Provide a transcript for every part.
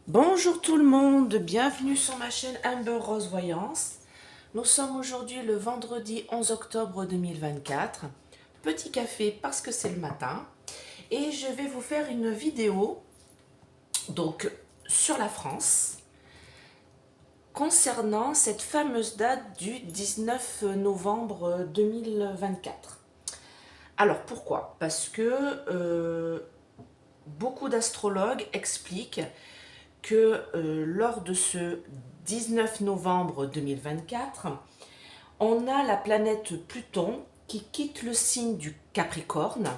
Bonjour tout le monde, bienvenue sur ma chaîne Amber Rose Voyance. Nous sommes aujourd'hui le vendredi 11 octobre 2024. Petit café parce que c'est le matin. Et je vais vous faire une vidéo donc sur la France concernant cette fameuse date du 19 novembre 2024. Alors pourquoi? Parce que beaucoup d'astrologues expliquent que lors de ce 19 novembre 2024, on a la planète Pluton qui quitte le signe du Capricorne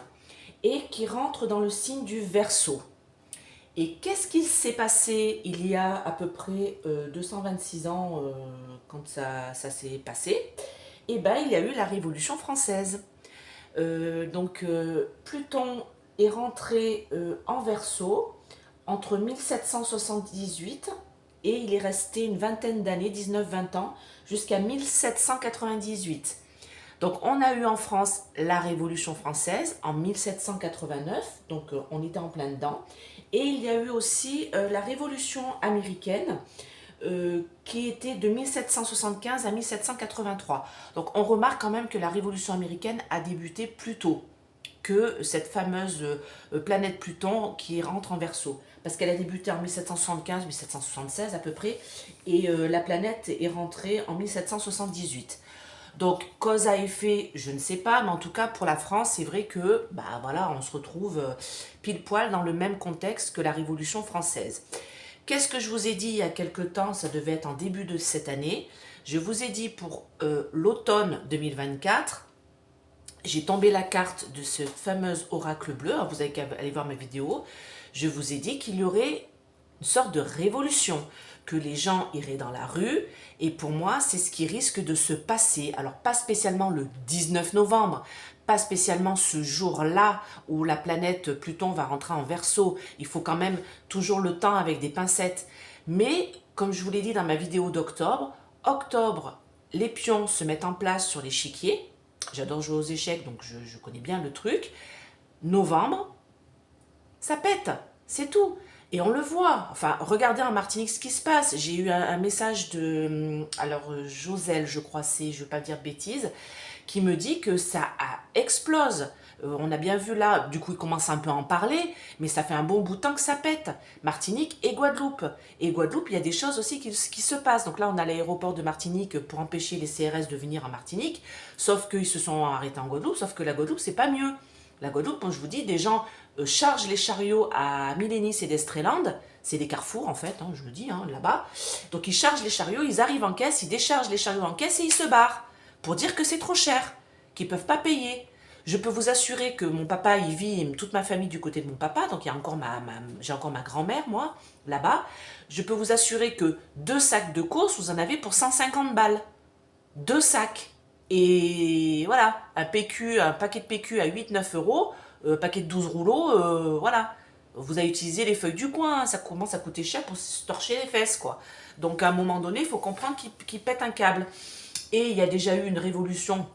et qui rentre dans le signe du Verseau. Et qu'est-ce qui s'est passé il y a à peu près 226 ans quand ça s'est passé? Eh bien, il y a eu la Révolution française. Pluton est rentré en Verseau entre 1778 et il est resté une vingtaine d'années, 19-20 ans, jusqu'à 1798. Donc on a eu en France la Révolution française en 1789, donc on était en plein dedans. Et il y a eu aussi la Révolution américaine qui était de 1775 à 1783. Donc on remarque quand même que la Révolution américaine a débuté plus tôt que cette fameuse planète Pluton qui rentre en Verseau. Parce qu'elle a débuté en 1775-1776 à peu près, et la planète est rentrée en 1778. Donc, cause à effet, je ne sais pas, mais en tout cas pour la France, c'est vrai que, bah voilà, on se retrouve pile poil dans le même contexte que la Révolution française. Qu'est-ce que je vous ai dit il y a quelque temps? Ça devait être en début de cette année. Je vous ai dit pour l'automne 2024, j'ai tombé la carte de ce fameux oracle bleu. Alors vous avez qu'à aller voir mes vidéos. Je vous ai dit qu'il y aurait une sorte de révolution, que les gens iraient dans la rue, et pour moi, c'est ce qui risque de se passer. Alors, pas spécialement le 19 novembre, pas spécialement ce jour-là où la planète Pluton va rentrer en Verseau. Il faut quand même toujours le temps avec des pincettes. Mais, comme je vous l'ai dit dans ma vidéo d'octobre, octobre, les pions se mettent en place sur l'échiquier. J'adore jouer aux échecs, donc je connais bien le truc. Novembre, ça pète, c'est tout. Et on le voit. Enfin, regardez en Martinique ce qui se passe. J'ai eu un message de, Joselle, je crois, je ne veux pas dire de bêtises, qui me dit que explose. On a bien vu là, du coup, il commence un peu à en parler, mais ça fait un bon bout de temps que ça pète. Martinique et Guadeloupe. Et Guadeloupe, il y a des choses aussi qui se passent. Donc là, on a l'aéroport de Martinique pour empêcher les CRS de venir en Martinique, sauf qu'ils se sont arrêtés en Guadeloupe, sauf que la Guadeloupe, c'est pas mieux. La Guadeloupe, je vous dis, des gens chargent les chariots à Milénis et d'Estréland, c'est des carrefours en fait, hein, je le dis, hein, là-bas. Donc ils chargent les chariots, ils arrivent en caisse, ils déchargent les chariots en caisse et ils se barrent pour dire que c'est trop cher, qu'ils ne peuvent pas payer. Je peux vous assurer que mon papa y vit, toute ma famille du côté de mon papa, donc il y a encore j'ai encore ma grand-mère, moi, là-bas. Je peux vous assurer que 2 sacs de courses, vous en avez pour 150 balles. 2 sacs. Et voilà, un paquet de PQ à 8-9 euros, paquet de 12 rouleaux, voilà. Vous avez utilisé les feuilles du coin, hein, ça commence à coûter cher pour se torcher les fesses, quoi. Donc à un moment donné, il faut comprendre qu'il pète un câble. Et il y a déjà eu une révolution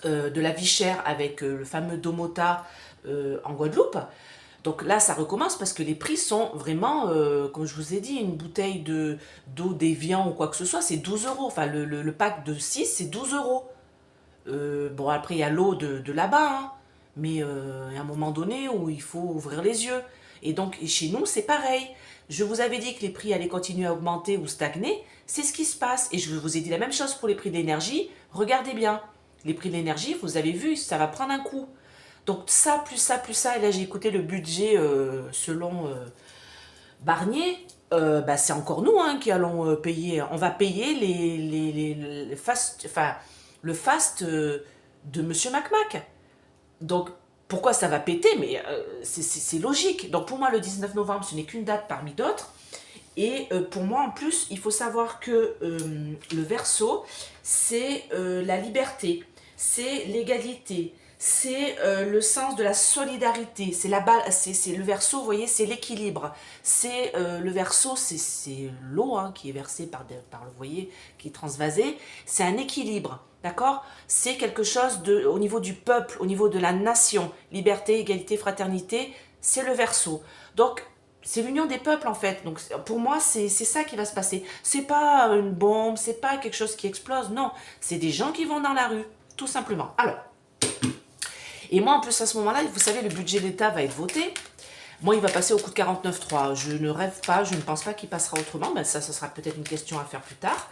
de la vie chère avec le fameux Domota en Guadeloupe. Donc là, ça recommence parce que les prix sont vraiment, comme je vous ai dit, une bouteille d'eau d'Évian ou quoi que ce soit, c'est 12 euros. Enfin, le pack de 6, c'est 12 euros. Bon, après, il y a l'eau de là-bas, hein, mais il y a un moment donné où il faut ouvrir les yeux. Et donc, chez nous, c'est pareil. Je vous avais dit que les prix allaient continuer à augmenter ou stagner. C'est ce qui se passe. Et je vous ai dit la même chose pour les prix de l'énergie. Regardez bien. Les prix de l'énergie, vous avez vu, ça va prendre un coup. Donc ça, plus ça, plus ça. Et là, j'ai écouté le budget selon Barnier. Bah, c'est encore nous hein, qui allons payer. On va payer les fast, enfin, le fast de Monsieur Macmac. Donc, pourquoi ça va péter? Mais c'est logique. Donc, pour moi, le 19 novembre, ce n'est qu'une date parmi d'autres. Et pour moi, en plus, il faut savoir que le Verseau, c'est la liberté, c'est l'égalité, c'est le sens de la solidarité, c'est le Verseau, vous voyez, c'est l'équilibre. C'est le Verseau, c'est l'eau hein, qui est versée par le, vous voyez, qui est transvasée. C'est un équilibre, d'accord? C'est quelque chose au niveau du peuple, au niveau de la nation. Liberté, égalité, fraternité, c'est le Verseau. Donc, C'est l'union des peuples en fait. Donc pour moi, c'est ça qui va se passer. C'est pas une bombe, c'est pas quelque chose qui explose. Non, c'est des gens qui vont dans la rue, tout simplement. Alors, et moi en plus à ce moment-là, vous savez, le budget de l'État va être voté. Moi, il va passer au coup de 49.3. Je ne rêve pas, je ne pense pas qu'il passera autrement. Ben, ça sera peut-être une question à faire plus tard.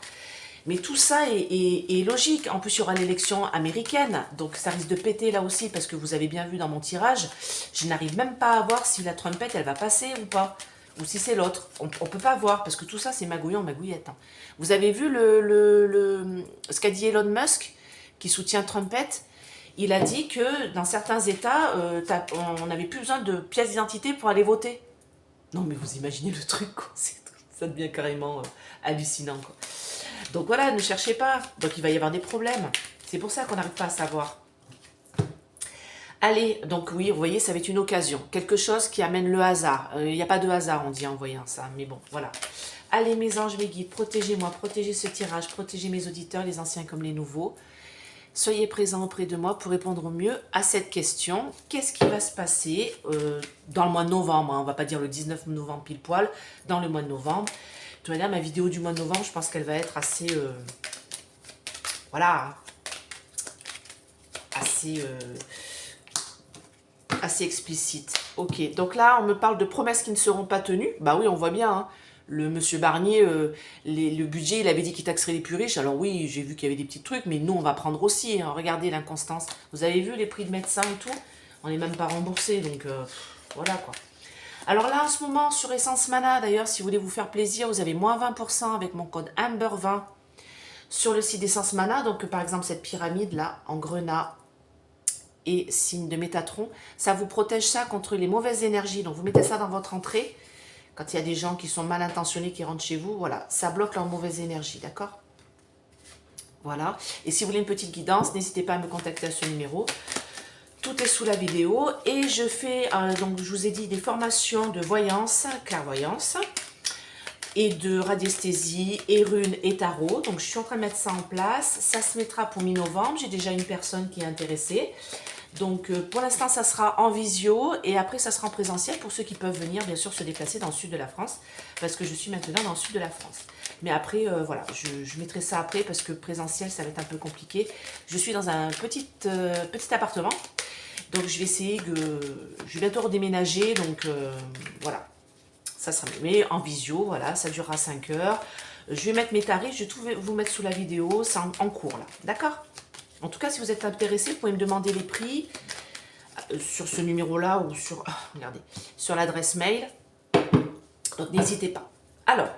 Mais tout ça est logique. En plus, il y aura l'élection américaine. Donc, ça risque de péter là aussi, parce que vous avez bien vu dans mon tirage, je n'arrive même pas à voir si la trompette, elle va passer ou pas. Ou si c'est l'autre. On ne peut pas voir, parce que tout ça, c'est magouillant, magouillette. Hein. Vous avez vu ce qu'a dit Elon Musk, qui soutient Trumpette. Il a dit que dans certains États, on n'avait plus besoin de pièces d'identité pour aller voter. Non, mais vous imaginez le truc, quoi. Ça devient carrément hallucinant, quoi. Donc voilà, ne cherchez pas. Donc il va y avoir des problèmes. C'est pour ça qu'on n'arrive pas à savoir. Allez, donc oui, vous voyez, ça va être une occasion. Quelque chose qui amène le hasard. Il n'y a pas de hasard, on dit en voyant ça. Mais bon, voilà. Allez, mes anges, mes guides, protégez-moi, protégez ce tirage, protégez mes auditeurs, les anciens comme les nouveaux. Soyez présents auprès de moi pour répondre au mieux à cette question. Qu'est-ce qui va se passer dans le mois de novembre, hein, on ne va pas dire le 19 novembre pile poil, dans le mois de novembre. De toute manière, ma vidéo du mois de novembre, je pense qu'elle va être assez... voilà. Assez explicite. Ok, donc là, on me parle de promesses qui ne seront pas tenues. Bah oui, on voit bien, hein. Le monsieur Barnier, le budget, il avait dit qu'il taxerait les plus riches. Alors oui, j'ai vu qu'il y avait des petits trucs, mais nous, on va prendre aussi. Hein. Regardez l'inconstance. Vous avez vu les prix de médecins et tout? On n'est même pas remboursé, donc voilà quoi. Alors là, en ce moment, sur Essence Mana, d'ailleurs, si vous voulez vous faire plaisir, vous avez moins 20% avec mon code Amber20 sur le site d'Essence Mana. Donc, par exemple, cette pyramide-là, en grenat et signe de Métatron, ça vous protège ça contre les mauvaises énergies. Donc, vous mettez ça dans votre entrée. Quand il y a des gens qui sont mal intentionnés, qui rentrent chez vous, voilà, ça bloque leur mauvaise énergie, d'accord? Voilà. Et si vous voulez une petite guidance, n'hésitez pas à me contacter à ce numéro. Tout est sous la vidéo. Et je fais, donc je vous ai dit, des formations de voyance, clairvoyance, et de radiesthésie, et runes et tarot. Donc je suis en train de mettre ça en place. Ça se mettra pour mi-novembre. J'ai déjà une personne qui est intéressée. Donc pour l'instant, ça sera en visio et après, ça sera en présentiel pour ceux qui peuvent venir, bien sûr, se déplacer dans le sud de la France parce que je suis maintenant dans le sud de la France. Mais après, voilà, je mettrai ça après parce que présentiel, ça va être un peu compliqué. Je suis dans un petit appartement, donc je vais essayer je vais bientôt redéménager, donc voilà, ça sera mieux. Mais en visio, voilà, ça durera 5 heures. Je vais mettre mes tarifs, je vais tout vous mettre sous la vidéo, c'est en cours là, d'accord ? En tout cas, si vous êtes intéressé, vous pouvez me demander les prix sur ce numéro-là ou sur, regardez, sur l'adresse mail. Donc, n'hésitez pas. Alors,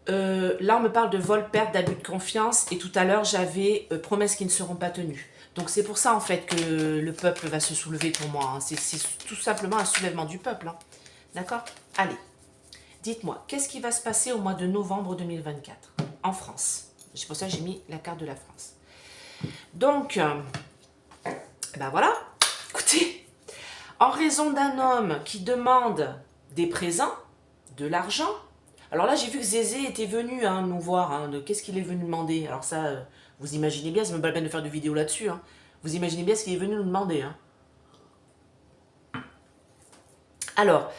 là, on me parle de vol, perte, d'abus de confiance. Et tout à l'heure, j'avais promesses qui ne seront pas tenues. Donc, c'est pour ça, en fait, que le peuple va se soulever pour moi. Hein. C'est tout simplement un soulèvement du peuple. Hein. D'accord? Allez, dites-moi, qu'est-ce qui va se passer au mois de novembre 2024 en France? C'est pour ça que j'ai mis la carte de la France. Donc, ben voilà, écoutez, en raison d'un homme qui demande des présents, de l'argent, alors là j'ai vu que Zézé était venu nous voir, hein, de qu'est-ce qu'il est venu demander, alors ça, vous imaginez bien, c'est même pas la peine de faire de vidéo là-dessus, hein. Vous imaginez bien ce qu'il est venu nous demander. Hein. Alors,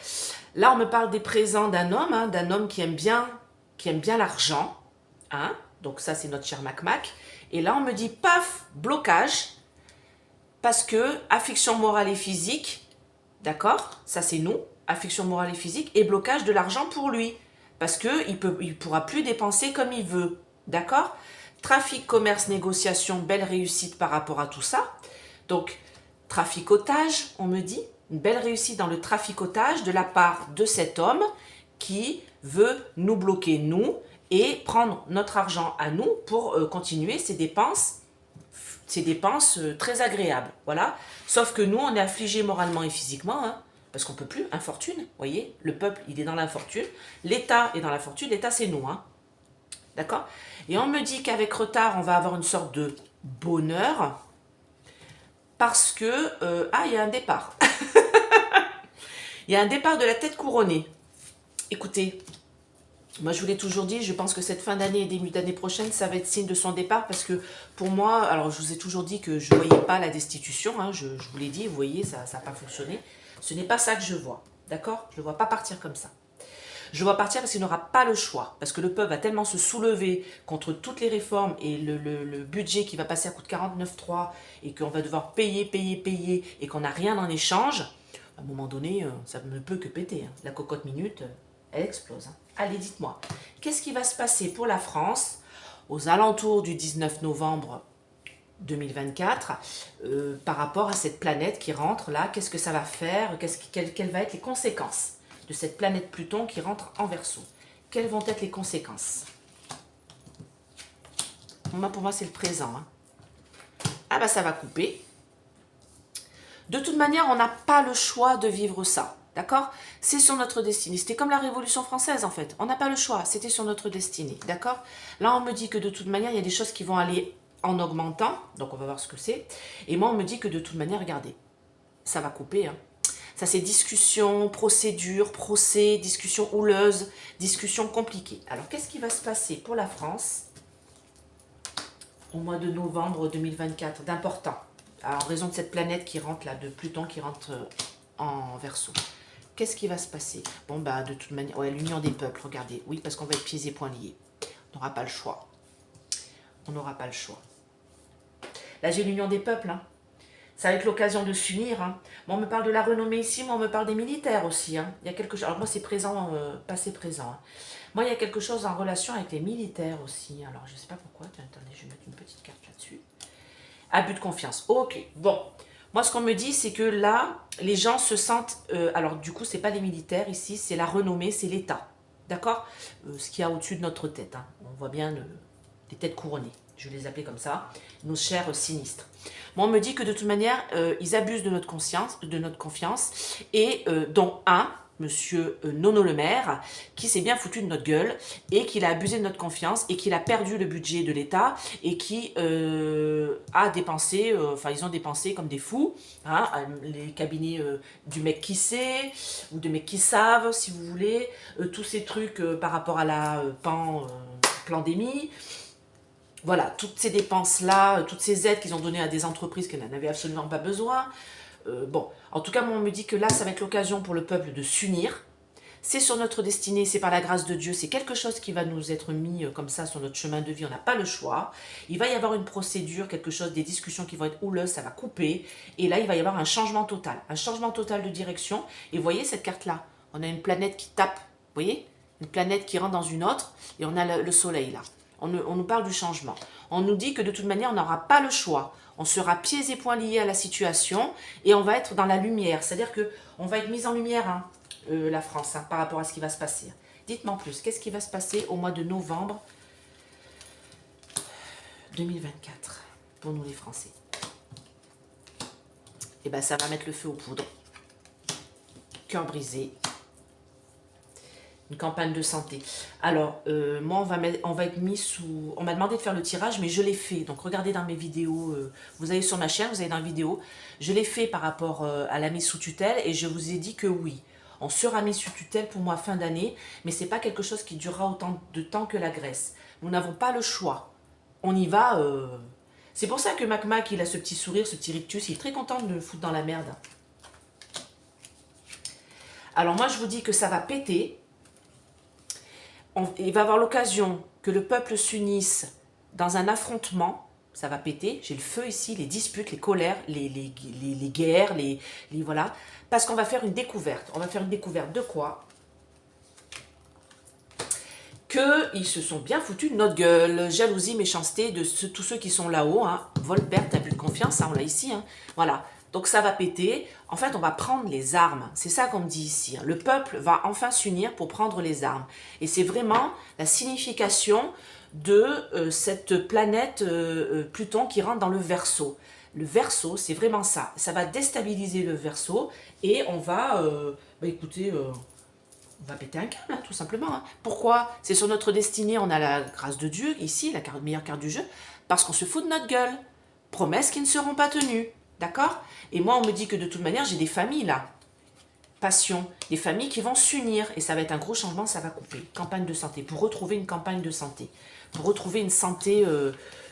là on me parle des présents d'un homme qui aime bien l'argent, hein. Donc ça, c'est notre cher Mac. Et là, on me dit, paf, blocage, parce que affection morale et physique, d'accord, ça c'est nous, affection morale et physique, et blocage de l'argent pour lui, parce qu'il ne pourra plus dépenser comme il veut, d'accord. Trafic, commerce, négociation, belle réussite par rapport à tout ça. Donc, traficotage, on me dit, une belle réussite dans le traficotage de la part de cet homme qui veut nous bloquer, nous, et prendre notre argent à nous pour continuer ces dépenses très agréables, voilà. Sauf que nous, on est affligés moralement et physiquement, hein, parce qu'on ne peut plus, infortune, vous voyez, le peuple, il est dans l'infortune, l'État est dans la fortune, l'État, c'est nous, hein, d'accord. Et on me dit qu'avec retard, on va avoir une sorte de bonheur, parce que, il y a un départ. Il y a un départ de la tête couronnée. Écoutez, moi, je vous l'ai toujours dit, je pense que cette fin d'année et début d'année prochaine, ça va être signe de son départ parce que pour moi, alors je vous ai toujours dit que je ne voyais pas la destitution, hein, je vous l'ai dit, vous voyez, ça n'a pas fonctionné. Ce n'est pas ça que je vois, D'accord? Je ne le vois pas partir comme ça. Je le vois partir parce qu'il n'aura pas le choix. Parce que le peuple va tellement se soulever contre toutes les réformes et le budget qui va passer à coût de 49,3 et qu'on va devoir payer, payer, payer et qu'on n'a rien en échange. À un moment donné, ça ne peut que péter. Hein. La cocotte minute, elle explose. Hein. Allez, dites-moi, qu'est-ce qui va se passer pour la France aux alentours du 19 novembre 2024 par rapport à cette planète qui rentre là? Qu'est-ce que ça va faire? Quelles vont être les conséquences de cette planète Pluton qui rentre en Verseau? Quelles vont être les conséquences? Pour moi, c'est le présent. Hein. Ah bah ça va couper. De toute manière, on n'a pas le choix de vivre ça. D'accord? C'est sur notre destinée. C'était comme la Révolution française, en fait. On n'a pas le choix. C'était sur notre destinée. D'accord? Là, on me dit que de toute manière, il y a des choses qui vont aller en augmentant. Donc, on va voir ce que c'est. Et moi, on me dit que de toute manière, regardez, ça va couper. Hein. Ça, c'est discussion, procédure, procès, discussion houleuse, discussion compliquée. Alors, qu'est-ce qui va se passer pour la France au mois de novembre 2024 d'important, en raison de cette planète qui rentre là, de Pluton qui rentre en Verseau? Qu'est-ce qui va se passer? Bon, bah, de toute manière, ouais, l'union des peuples, regardez. Oui, parce qu'on va être pieds et poings liés. On n'aura pas le choix. On n'aura pas le choix. Là, j'ai l'union des peuples, hein. Ça va être l'occasion de s'unir. Hein. Moi, on me parle de la renommée ici, moi, on me parle des militaires aussi. Hein. Il y a quelque chose. Alors, moi, c'est présent, passé présent. Hein. Moi, il y a quelque chose en relation avec les militaires aussi. Alors, je ne sais pas pourquoi. Attendez, je vais mettre une petite carte là-dessus. Abus de confiance. Ok, bon. Moi, ce qu'on me dit, c'est que là, les gens se sentent... alors, du coup, c'est pas les militaires ici, c'est la renommée, c'est l'État. D'accord? Ce qu'il y a au-dessus de notre tête. Hein. On voit bien les têtes couronnées. Je vais les appeler comme ça. Nos chers sinistres. Moi, on me dit que de toute manière, ils abusent de notre confiance. Et dont un, monsieur Nono Le Maire, qui s'est bien foutu de notre gueule et qui a abusé de notre confiance et qui a perdu le budget de l'État et qui a dépensé, enfin ils ont dépensé comme des fous, hein, les cabinets du mec qui sait ou des mecs qui savent, si vous voulez, tous ces trucs par rapport à la pandémie. Voilà, toutes ces dépenses-là, toutes ces aides qu'ils ont données à des entreprises qui n'en avaient absolument pas besoin. Bon, en tout cas, moi, on me dit que là, ça va être l'occasion pour le peuple de s'unir. C'est sur notre destinée, c'est par la grâce de Dieu, c'est quelque chose qui va nous être mis comme ça sur notre chemin de vie, on n'a pas le choix. Il va y avoir une procédure, quelque chose, des discussions qui vont être houleuses, ça va couper. Et là, il va y avoir un changement total de direction. Et vous voyez cette carte-là, on a une planète qui tape, vous voyez? Une planète qui rentre dans une autre, et on a le soleil là. On nous parle du changement. On nous dit que de toute manière, on n'aura pas le choix. On sera pieds et poings liés à la situation et on va être dans la lumière. C'est-à-dire qu'on va être mis en lumière, hein, la France, hein, par rapport à ce qui va se passer. Dites-moi en plus, qu'est-ce qui va se passer au mois de novembre 2024 pour nous les Français? Eh bien, ça va mettre le feu aux poudres. Cœur brisé. Une campagne de santé. Alors, moi, on va être mis sous... On m'a demandé de faire le tirage, mais je l'ai fait. Donc, regardez dans mes vidéos. Vous allez sur ma chaîne, vous allez dans la vidéo. Je l'ai fait par rapport à la mise sous tutelle et je vous ai dit que oui. On sera mis sous tutelle pour moi fin d'année, mais ce n'est pas quelque chose qui durera autant de temps que la Grèce. Nous n'avons pas le choix. On y va... C'est pour ça que Mac, il a ce petit sourire, ce petit rictus. Il est très content de me foutre dans la merde. Alors, moi, je vous dis que ça va péter. Il va avoir l'occasion que le peuple s'unisse dans un affrontement, ça va péter, j'ai le feu ici, les disputes, les colères, les guerres, voilà, parce qu'on va faire une découverte. On va faire une découverte de quoi? Qu'ils se sont bien foutus de notre gueule, jalousie, méchanceté de tous ceux qui sont là-haut, hein. Vol, perte, abus de confiance, hein, on l'a ici, hein. Voilà. Donc ça va péter. En fait, on va prendre les armes. C'est ça qu'on me dit ici. Le peuple va enfin s'unir pour prendre les armes. Et c'est vraiment la signification de cette planète Pluton qui rentre dans le Verseau. Le Verseau, c'est vraiment ça. Ça va déstabiliser le Verseau et on va, écoutez, on va péter un câble, hein, tout simplement. Hein. Pourquoi? C'est sur notre destinée, on a la grâce de Dieu, ici, la meilleure carte du jeu, parce qu'on se fout de notre gueule. Promesses qui ne seront pas tenues. D'accord? Et moi, on me dit que de toute manière, j'ai des familles là. Passion. Des familles qui vont s'unir. Et ça va être un gros changement, ça va couper. Campagne de santé. Pour retrouver une campagne de santé. Pour retrouver une santé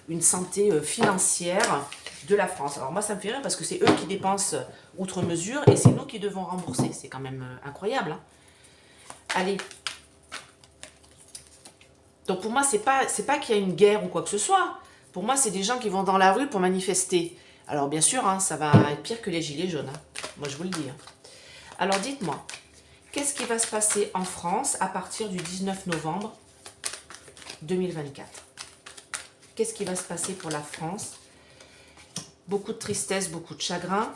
une santé financière de la France. Alors moi, ça me fait rire parce que c'est eux qui dépensent outre mesure et c'est nous qui devons rembourser. C'est quand même incroyable. Hein. Allez. Donc pour moi, c'est pas qu'il y a une guerre ou quoi que ce soit. Pour moi, c'est des gens qui vont dans la rue pour manifester. Alors bien sûr, hein, ça va être pire que les gilets jaunes. Hein. Moi, je vous le dis. Hein. Alors dites-moi, qu'est-ce qui va se passer en France à partir du 19 novembre 2024? Qu'est-ce qui va se passer pour la France? Beaucoup de tristesse, beaucoup de chagrin.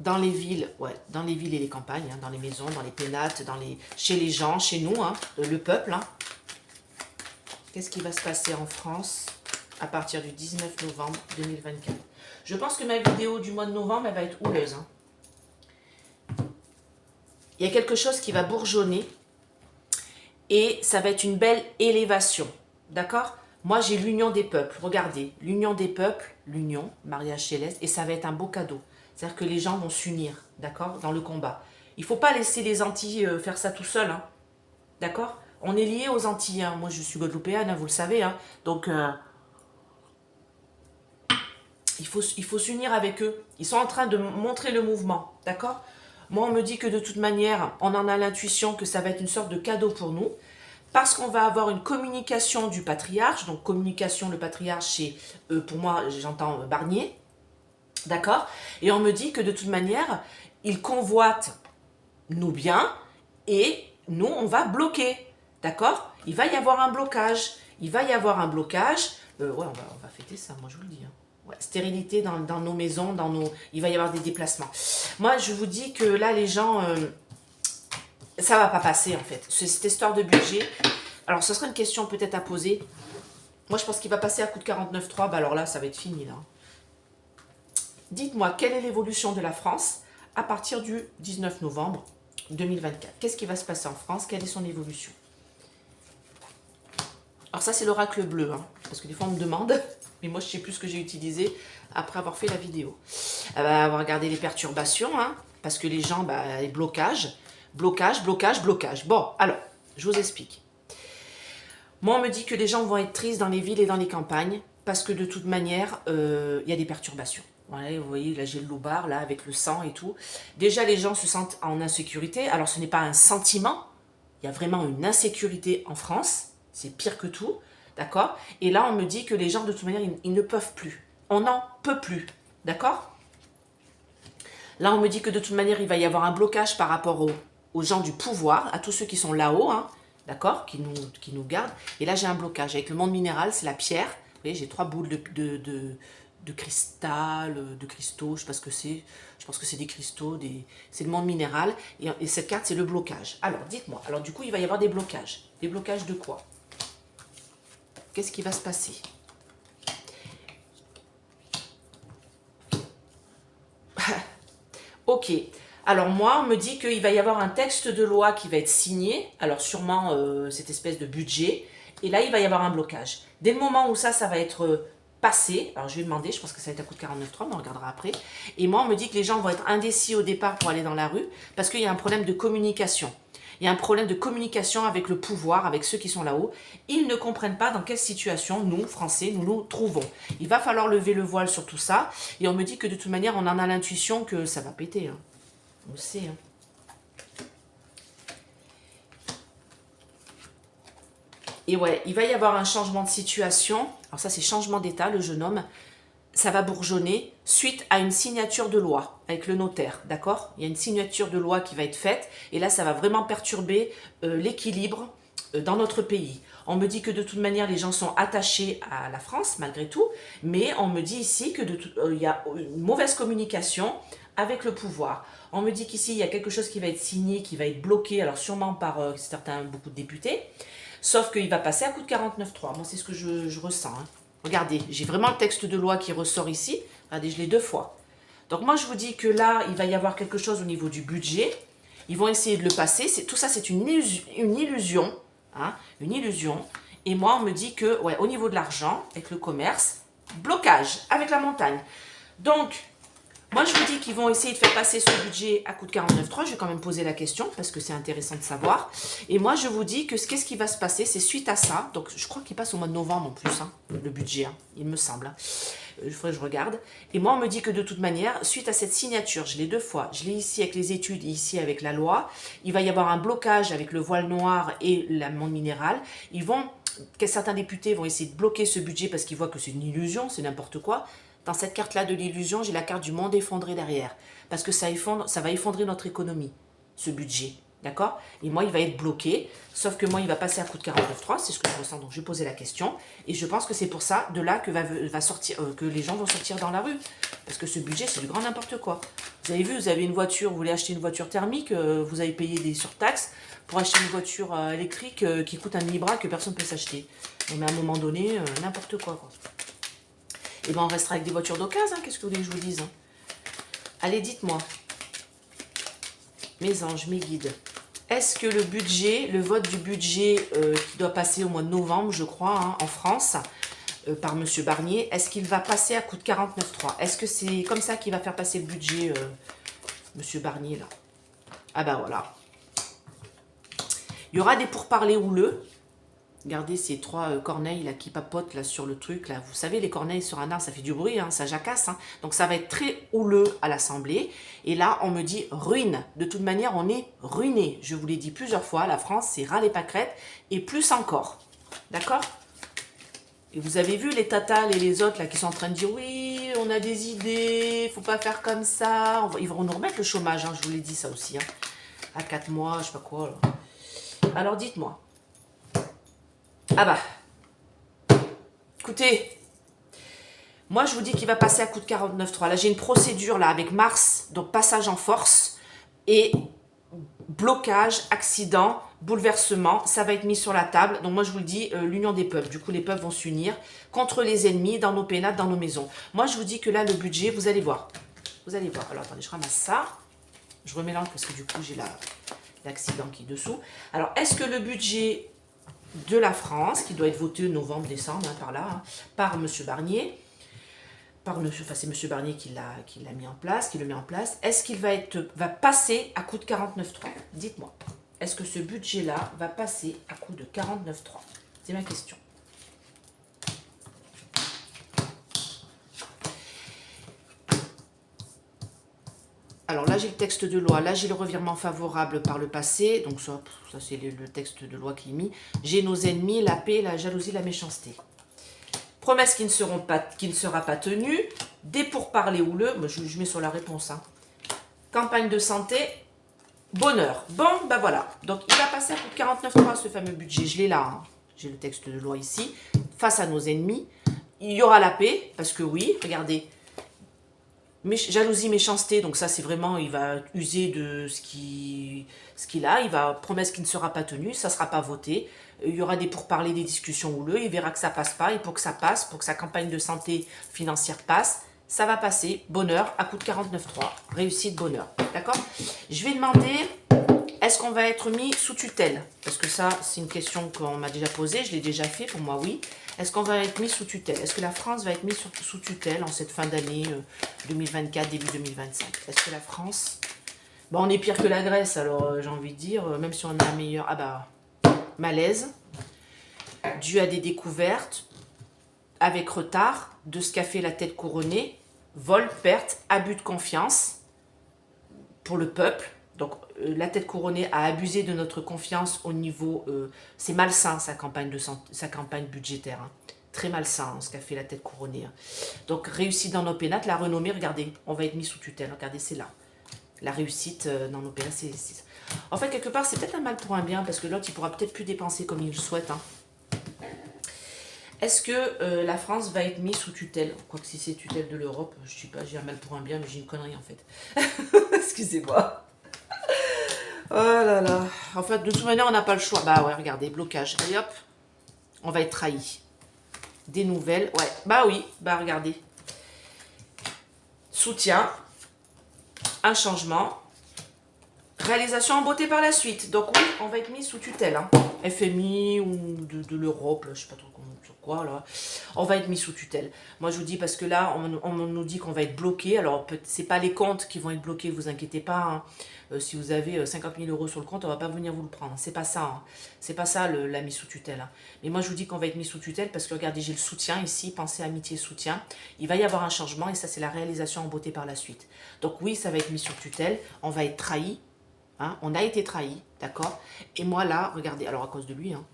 Dans les villes, ouais, dans les villes et les campagnes, hein, dans les maisons, dans les pénates, chez les gens, chez nous, hein, le peuple. Hein. Qu'est-ce qui va se passer en France à partir du 19 novembre 2024? Je pense que ma vidéo du mois de novembre, elle va être houleuse. Hein. Il y a quelque chose qui va bourgeonner et ça va être une belle élévation. D'accord? Moi, j'ai l'union des peuples. Regardez, l'union des peuples, l'union, mariage céleste, et ça va être un beau cadeau. C'est-à-dire que les gens vont s'unir, d'accord, dans le combat. Il ne faut pas laisser les Antilles faire ça tout seul, hein, d'accord? On est liés aux Antilles, hein. Moi je suis guadeloupéenne, hein, vous le savez, hein. Donc il faut s'unir avec eux. Ils sont en train de montrer le mouvement, d'accord? Moi on me dit que de toute manière, on en a l'intuition que ça va être une sorte de cadeau pour nous, parce qu'on va avoir une communication du patriarche, donc communication, le patriarche, c'est, pour moi j'entends Barnier, d'accord? Et on me dit que de toute manière, il convoite nos biens et nous, on va bloquer, d'accord? Il va y avoir un blocage. Il va y avoir un blocage. Ouais, on va fêter ça, moi je vous le dis. Hein. Ouais, stérilité dans nos maisons, il va y avoir des déplacements. Moi, je vous dis que là, les gens, ça va pas passer en fait. Cette histoire de budget. Alors, ce serait une question peut-être à poser. Moi, je pense qu'il va passer à coup de 49.3. Bah alors là, ça va être fini là. Dites-moi, quelle est l'évolution de la France à partir du 19 novembre 2024? Qu'est-ce qui va se passer en France? Quelle est son évolution? Alors ça, c'est l'oracle bleu, hein, parce que des fois, on me demande, mais moi, je ne sais plus ce que j'ai utilisé après avoir fait la vidéo. On va regarder les perturbations, hein, parce que les gens, les blocages, blocage. Bon, alors, je vous explique. Moi, on me dit que les gens vont être tristes dans les villes et dans les campagnes, parce que de toute manière, il y a des perturbations. Voilà, vous voyez, là j'ai le loupard, là, avec le sang et tout. Déjà, les gens se sentent en insécurité. Alors, ce n'est pas un sentiment. Il y a vraiment une insécurité en France. C'est pire que tout. D'accord? Et là, on me dit que les gens, de toute manière, ils ne peuvent plus. On n'en peut plus. D'accord? Là, on me dit que de toute manière, il va y avoir un blocage par rapport aux gens du pouvoir, à tous ceux qui sont là-haut, hein, d'accord? Qui nous gardent. Et là, j'ai un blocage. Avec le monde minéral, c'est la pierre. Vous voyez, j'ai 3 boules de cristal, de cristaux, je sais pas ce que c'est, je pense que c'est des cristaux, c'est le monde minéral, et cette carte c'est le blocage. Alors dites-moi, alors du coup il va y avoir des blocages de quoi? Qu'est-ce qui va se passer? Ok, alors moi on me dit qu'il va y avoir un texte de loi qui va être signé, alors sûrement cette espèce de budget, et là il va y avoir un blocage. Dès le moment où ça va être passé, alors je vais demander, je pense que ça va être à coup de 49.3, mais on regardera après. Et moi, on me dit que les gens vont être indécis au départ pour aller dans la rue, parce qu'il y a un problème de communication. Il y a un problème de communication avec le pouvoir, avec ceux qui sont là-haut. Ils ne comprennent pas dans quelle situation nous, Français, nous nous trouvons. Il va falloir lever le voile sur tout ça. Et on me dit que de toute manière, on en a l'intuition que ça va péter. Hein. On le sait. Hein. Et ouais, il va y avoir un changement de situation. Alors ça, c'est changement d'état, le jeune homme. Ça va bourgeonner suite à une signature de loi avec le notaire, d'accord? Il y a une signature de loi qui va être faite. Et là, ça va vraiment perturber l'équilibre dans notre pays. On me dit que de toute manière, les gens sont attachés à la France, malgré tout. Mais on me dit ici qu'il y a une mauvaise communication avec le pouvoir. On me dit qu'ici, il y a quelque chose qui va être signé, qui va être bloqué, alors sûrement par beaucoup de députés. Sauf qu'il va passer à coup de 49.3. Moi, c'est ce que je ressens. Hein. Regardez, j'ai vraiment le texte de loi qui ressort ici. Regardez, je l'ai 2 fois. Donc moi, je vous dis que là, il va y avoir quelque chose au niveau du budget. Ils vont essayer de le passer. Tout ça, c'est une illusion. Hein, une illusion. Et moi, on me dit que, ouais, au niveau de l'argent, avec le commerce, blocage avec la montagne. Donc, Moi, je vous dis qu'ils vont essayer de faire passer ce budget à coût de 49,3. Je vais quand même poser la question parce que c'est intéressant de savoir. Et moi, je vous dis que qu'est-ce qui va se passer, c'est suite à ça. Donc, je crois qu'il passe au mois de novembre en plus, hein, le budget, hein, il me semble. Hein. Il faudrait que je regarde. Et moi, on me dit que de toute manière, suite à cette signature, je l'ai 2 fois. Je l'ai ici avec les études et ici avec la loi. Il va y avoir un blocage avec le voile noir et l'amende minérale. Certains députés vont essayer de bloquer ce budget parce qu'ils voient que c'est une illusion, c'est n'importe quoi. Dans cette carte-là de l'illusion, j'ai la carte du monde effondré derrière. Parce que ça va effondrer notre économie, ce budget. D'accord? Et moi, il va être bloqué. Sauf que moi, il va passer à coût de 49,3. C'est ce que je ressens. Donc, je vais poser la question. Et je pense que c'est pour ça, de là, que les gens vont sortir dans la rue. Parce que ce budget, c'est du grand n'importe quoi. Vous avez vu, vous avez une voiture, vous voulez acheter une voiture thermique, vous avez payé des surtaxes pour acheter une voiture électrique qui coûte un demi-bras que personne ne peut s'acheter. Mais à un moment donné, n'importe quoi, quoi. Et ben on restera avec des voitures d'occasion, hein. Qu'est-ce que vous voulez que je vous dise, hein? Allez, dites-moi, mes anges, mes guides, est-ce que le vote du budget qui doit passer au mois de novembre, je crois, hein, en France, par M. Barnier, est-ce qu'il va passer à coût de 49,3? Est-ce que c'est comme ça qu'il va faire passer le budget, M. Barnier, là? Ah ben voilà. Il y aura des pourparlers houleux. Regardez ces 3 corneilles là qui papotent là sur le truc là. Vous savez, les corneilles sur un arbre, ça fait du bruit, hein, ça jacasse. Hein. Donc ça va être très houleux à l'Assemblée. Et là, on me dit ruine. De toute manière, on est ruiné. Je vous l'ai dit plusieurs fois, la France, c'est ras les pâquerettes et plus encore. D'accord? Et vous avez vu les Tatal et les autres là qui sont en train de dire oui, on a des idées, faut pas faire comme ça. Ils vont nous remettre le chômage, hein, je vous l'ai dit ça aussi. Hein. À 4 mois, je sais pas quoi. Là. Alors dites-moi. Ah bah, écoutez, moi je vous dis qu'il va passer à coût de 49,3. Là j'ai une procédure là avec Mars, donc passage en force et blocage, accident, bouleversement, ça va être mis sur la table. Donc moi je vous le dis, l'union des peuples, du coup les peuples vont s'unir contre les ennemis dans nos pénates, dans nos maisons. Moi je vous dis que là le budget, vous allez voir. Vous allez voir. Alors attendez, je ramasse ça. Je remélange parce que du coup j'ai l'accident qui est dessous. Alors est-ce que le budget de la France, qui doit être voté novembre, décembre, hein, par là, hein, par M. Barnier, c'est M. Barnier qui l'a mis en place, qui le met en place, est-ce qu'il va passer à coût de 49,3? Dites-moi, est-ce que ce budget-là va passer à coût de 49,3? C'est ma question. Alors là, j'ai le texte de loi. Là, j'ai le revirement favorable par le passé. Donc ça c'est le texte de loi qui est mis. J'ai nos ennemis, la paix, la jalousie, la méchanceté. Promesses qui ne sera pas tenue. Des pourparlers houleux. Je mets sur la réponse. Hein. Campagne de santé. Bonheur. Bon, ben voilà. Donc, il va passer à coût de 49,3 ce fameux budget. Je l'ai là. Hein. J'ai le texte de loi ici. Face à nos ennemis. Il y aura la paix. Parce que oui, regardez. Jalousie, méchanceté, donc ça c'est vraiment, il va user de ce qu'il a, il va promesse qui ne sera pas tenue, ça ne sera pas voté, il y aura des pourparlers, des discussions houleux, il verra que ça passe pas, et pour que ça passe, pour que sa campagne de santé financière passe, ça va passer, bonheur, à coût de 49,3, réussite, bonheur, d'accord? Je vais demander, est-ce qu'on va être mis sous tutelle? Parce que ça, c'est une question qu'on m'a déjà posée, je l'ai déjà fait, pour moi oui. Est-ce qu'on va être mis sous tutelle? Est-ce que la France va être mise sous tutelle en cette fin d'année 2024, début 2025? Est-ce que la France... Bon, on est pire que la Grèce, alors j'ai envie de dire, même si on est la meilleure... Ah bah, malaise, dû à des découvertes, avec retard, de ce qu'a fait la tête couronnée, vol, perte, abus de confiance pour le peuple. Donc, la tête couronnée a abusé de notre confiance au niveau... c'est malsain, sa campagne budgétaire. Hein. Très malsain, ce qu'a fait la tête couronnée. Hein. Donc, réussite dans nos pénates, la renommée, regardez, on va être mis sous tutelle. Regardez, c'est là. La réussite dans nos pénates, c'est... En fait, quelque part, c'est peut-être un mal pour un bien, parce que l'autre, il pourra peut-être plus dépenser comme il le souhaite. Hein. Est-ce que la France va être mise sous tutelle? Quoique si c'est tutelle de l'Europe, je ne sais pas, j'ai un mal pour un bien, mais j'ai une connerie en fait. Excusez-moi. Oh là là. En fait, de toute manière, on n'a pas le choix. Bah ouais, regardez, blocage. Et hop, on va être trahi. Des nouvelles. Ouais, bah oui, bah regardez. Soutien. Un changement. Réalisation en beauté par la suite. Donc oui, on va être mis sous tutelle. Hein. FMI ou de l'Europe, je sais pas trop pourquoi là. On va être mis sous tutelle. Moi je vous dis parce que là on nous dit qu'on va être bloqué. Alors c'est pas les comptes qui vont être bloqués, vous inquiétez pas. Hein. Si vous avez 50 000 euros sur le compte, on va pas venir vous le prendre. C'est pas ça. Hein. C'est pas ça la mise sous tutelle. Hein. Mais moi je vous dis qu'on va être mis sous tutelle parce que regardez, j'ai le soutien ici, pensée, amitié, soutien. Il va y avoir un changement et ça c'est la réalisation en beauté par la suite. Donc oui, ça va être mis sous tutelle. On va être trahi. Hein. On a été trahi, d'accord. Et moi là, regardez, alors à cause de lui, hein.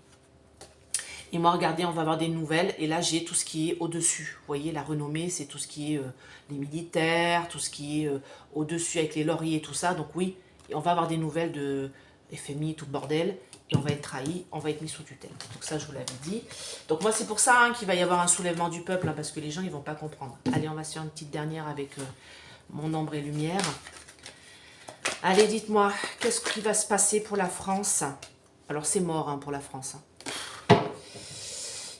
Et moi, regardez, on va avoir des nouvelles. Et là, j'ai tout ce qui est au-dessus. Vous voyez, la renommée, c'est tout ce qui est les militaires, tout ce qui est au-dessus avec les lauriers et tout ça. Donc oui, on va avoir des nouvelles de FMI, tout le bordel. Et on va être trahi, on va être mis sous tutelle. Donc ça, je vous l'avais dit. Donc moi, c'est pour ça hein, qu'il va y avoir un soulèvement du peuple, hein, parce que les gens, ils vont pas comprendre. Allez, on va se faire une petite dernière avec mon ombre et lumière. Allez, dites-moi, qu'est-ce qui va se passer pour la France? Alors, c'est mort hein, pour la France. Hein.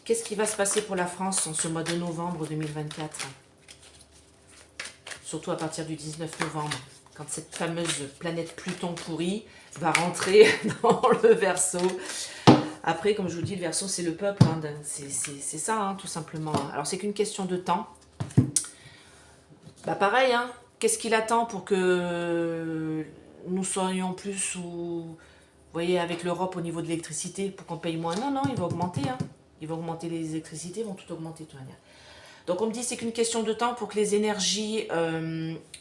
Qu'est-ce qui va se passer pour la France en ce mois de novembre 2024? Surtout à partir du 19 novembre, quand cette fameuse planète Pluton pourrie va rentrer dans le Verseau. Après, comme je vous dis, le Verseau, c'est le peuple. Hein, c'est ça, hein, tout simplement. Alors, c'est qu'une question de temps. Bah, pareil, hein, qu'est-ce qu'il attend pour que nous soyons plus sous... Vous voyez, avec l'Europe au niveau de l'électricité, pour qu'on paye moins? Non, non, il va augmenter, hein. Il va augmenter les électricités, ils vont tout augmenter de toute manière. Donc on me dit c'est qu'une question de temps pour que les énergies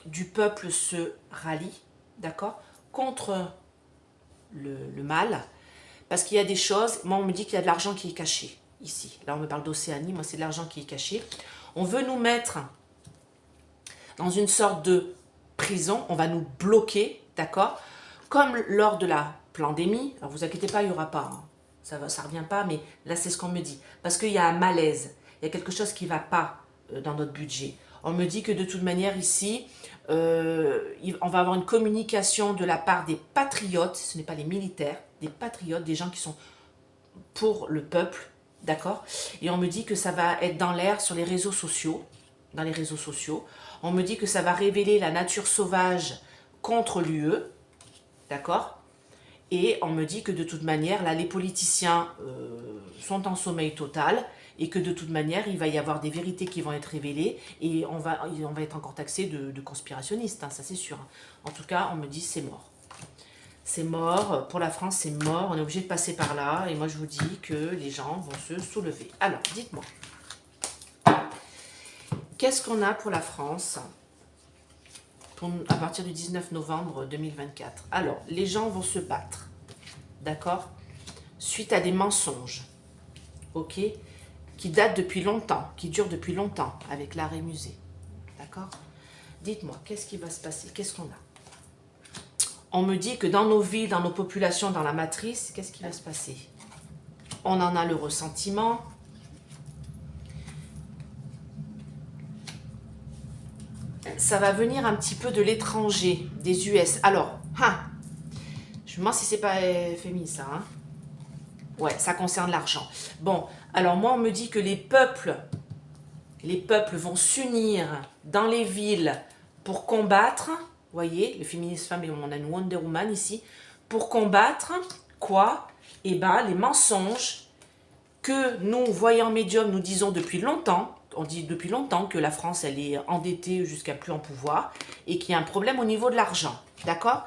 du peuple se rallient, d'accord, contre le mal. Parce qu'il y a des choses, moi on me dit qu'il y a de l'argent qui est caché ici. Là on me parle d'Océanie, moi c'est de l'argent qui est caché. On veut nous mettre dans une sorte de prison, on va nous bloquer, d'accord, comme lors de la pandémie. Alors vous inquiétez pas, il n'y aura pas... Hein. Ça ne revient pas, mais là, c'est ce qu'on me dit. Parce qu'il y a un malaise. Il y a quelque chose qui ne va pas dans notre budget. On me dit que de toute manière, ici, on va avoir une communication de la part des patriotes. Ce n'est pas les militaires, des patriotes, des gens qui sont pour le peuple, d'accord? Et on me dit que ça va être dans l'air sur les réseaux sociaux. Dans les réseaux sociaux. On me dit que ça va révéler la nature sauvage contre l'UE, d'accord? Et on me dit que de toute manière, là, les politiciens sont en sommeil total et que de toute manière, il va y avoir des vérités qui vont être révélées et on va être encore taxé de conspirationnistes, hein, ça c'est sûr. En tout cas, on me dit c'est mort. C'est mort, pour la France c'est mort, on est obligé de passer par là et moi je vous dis que les gens vont se soulever. Alors, dites-moi, qu'est-ce qu'on a pour la France à partir du 19 novembre 2024. Alors, les gens vont se battre, d'accord, suite à des mensonges, ok, qui datent depuis longtemps, qui durent depuis longtemps, avec l'arrêt musée, d'accord. Dites-moi, qu'est-ce qui va se passer? Qu'est-ce qu'on a? On me dit que dans nos villes, dans nos populations, dans la matrice, qu'est-ce qui va se passer? On en a le ressentiment. Ça va venir un petit peu de l'étranger, des US. Alors, je me demande si c'est pas FMI ça. Hein. Ouais, ça concerne l'argent. Bon, alors moi on me dit que les peuples vont s'unir dans les villes pour combattre. Vous voyez, le féminisme femme, et on a une Wonder Woman ici. Pour combattre, quoi? Eh bien, les mensonges que nous, voyants médiums, nous disons depuis longtemps. On dit depuis longtemps que la France, elle est endettée jusqu'à plus en pouvoir et qu'il y a un problème au niveau de l'argent, d'accord?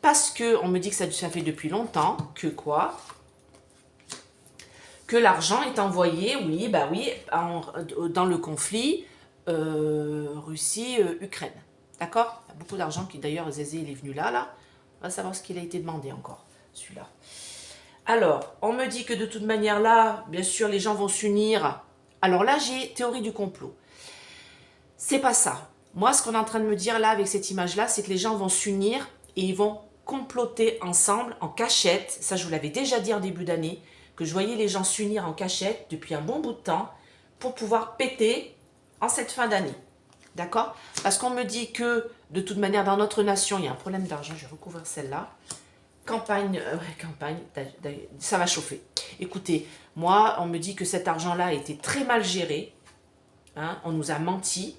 Parce que on me dit que ça fait depuis longtemps que quoi? Que l'argent est envoyé, oui, bah oui, dans le conflit Russie-Ukraine, d'accord? Il y a beaucoup d'argent qui, d'ailleurs, Zézé, il est venu là. On va savoir ce qu'il a été demandé encore, celui-là. Alors, on me dit que de toute manière, là, bien sûr, les gens vont s'unir. Alors là, j'ai théorie du complot. C'est pas ça. Moi, ce qu'on est en train de me dire là, avec cette image-là, c'est que les gens vont s'unir et ils vont comploter ensemble, en cachette. Ça, je vous l'avais déjà dit en début d'année, que je voyais les gens s'unir en cachette depuis un bon bout de temps pour pouvoir péter en cette fin d'année. D'accord? Parce qu'on me dit que, de toute manière, dans notre nation, il y a un problème d'argent. Je vais recouvrir celle-là. Campagne, ça va chauffer. Écoutez, moi, on me dit que cet argent-là a été très mal géré. Hein, on nous a menti.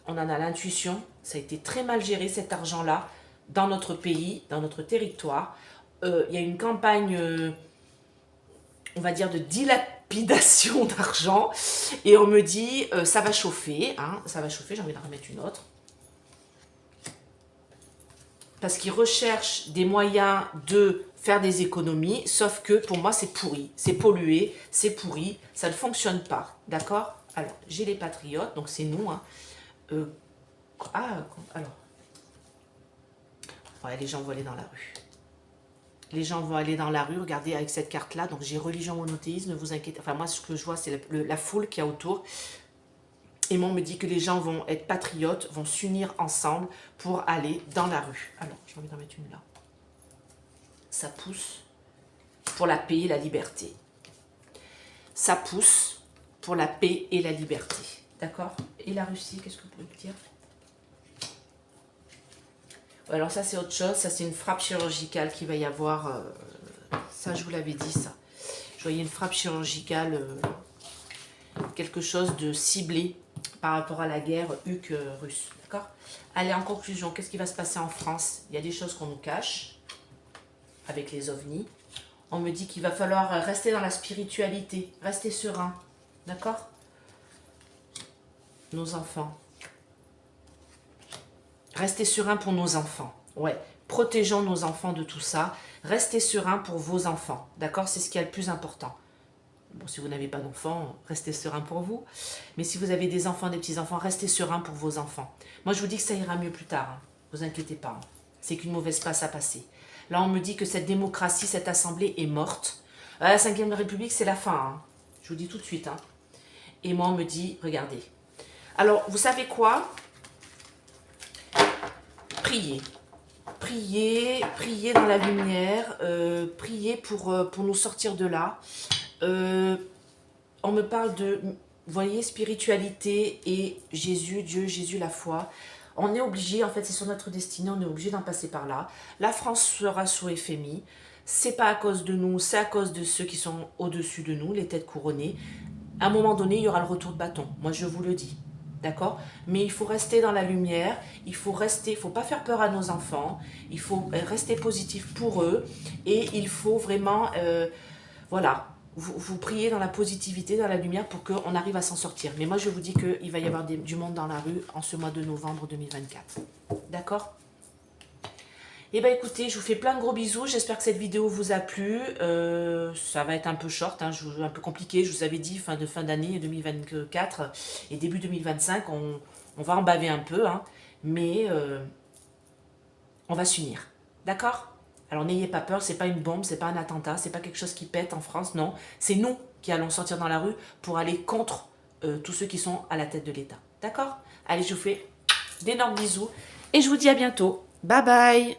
On en a l'intuition. Ça a été très mal géré, cet argent-là, dans notre pays, dans notre territoire. Il y a une campagne, on va dire, de dilapidation d'argent. Et on me dit, ça va chauffer, hein, ça va chauffer, j'ai envie d'en remettre une autre. Parce qu'ils recherchent des moyens de faire des économies, sauf que pour moi c'est pourri, c'est pollué, c'est pourri, ça ne fonctionne pas, d'accord? Alors, j'ai les patriotes, donc c'est nous, hein. Alors, ouais, les gens vont aller dans la rue. Les gens vont aller dans la rue, regardez avec cette carte-là, donc j'ai religion monothéisme, ne vous inquiétez, enfin moi ce que je vois c'est la foule qu'il y a autour. Et moi on me dit que les gens vont être patriotes, vont s'unir ensemble pour aller dans la rue. Alors, j'ai envie d'en mettre une là. Ça pousse pour la paix et la liberté. Ça pousse pour la paix et la liberté. D'accord? Et la Russie, qu'est-ce que vous pouvez me dire? Alors ça c'est autre chose, ça c'est une frappe chirurgicale qu'il va y avoir, ça je vous l'avais dit ça. Je voyais une frappe chirurgicale, quelque chose de ciblé par rapport à la guerre russe, d'accord? Allez, en conclusion, qu'est-ce qui va se passer en France? Il y a des choses qu'on nous cache, avec les ovnis. On me dit qu'il va falloir rester dans la spiritualité, rester serein, d'accord? Nos enfants. Restez serein pour nos enfants. Ouais, protégeons nos enfants de tout ça. Restez serein pour vos enfants. D'accord? C'est ce qui est le plus important. Bon, si vous n'avez pas d'enfants, restez serein pour vous. Mais si vous avez des enfants, des petits-enfants, restez serein pour vos enfants. Moi, je vous dis que ça ira mieux plus tard. Hein. Vous inquiétez pas. Hein. C'est qu'une mauvaise passe à passer. Là, on me dit que cette démocratie, cette assemblée est morte. La 5e République, c'est la fin. Hein. Je vous dis tout de suite. Hein. Et moi, on me dit, regardez. Alors, vous savez quoi? Priez. Priez dans la lumière, priez pour nous sortir de là. On me parle de, vous voyez, spiritualité et Jésus, Dieu, Jésus, la foi. On est obligé, en fait, c'est sur notre destinée, on est obligé d'en passer par là. La France sera sous FMI. C'est pas à cause de nous, c'est à cause de ceux qui sont au-dessus de nous, les têtes couronnées. À un moment donné, il y aura le retour de bâton. Moi, je vous le dis. D'accord? Mais il faut rester dans la lumière, il faut pas faire peur à nos enfants, il faut rester positif pour eux et il faut vraiment, voilà, vous priez dans la positivité, dans la lumière pour qu'on arrive à s'en sortir. Mais moi je vous dis qu'il va y avoir du monde dans la rue en ce mois de novembre 2024. D'accord? Eh bien écoutez, je vous fais plein de gros bisous, j'espère que cette vidéo vous a plu, ça va être un peu short, hein, un peu compliqué, je vous avais dit fin d'année 2024 et début 2025, on va en baver un peu, hein, mais on va s'unir, d'accord? Alors n'ayez pas peur, c'est pas une bombe, c'est pas un attentat, c'est pas quelque chose qui pète en France, non, c'est nous qui allons sortir dans la rue pour aller contre tous ceux qui sont à la tête de l'État, d'accord? Allez, je vous fais d'énormes bisous et je vous dis à bientôt, bye bye!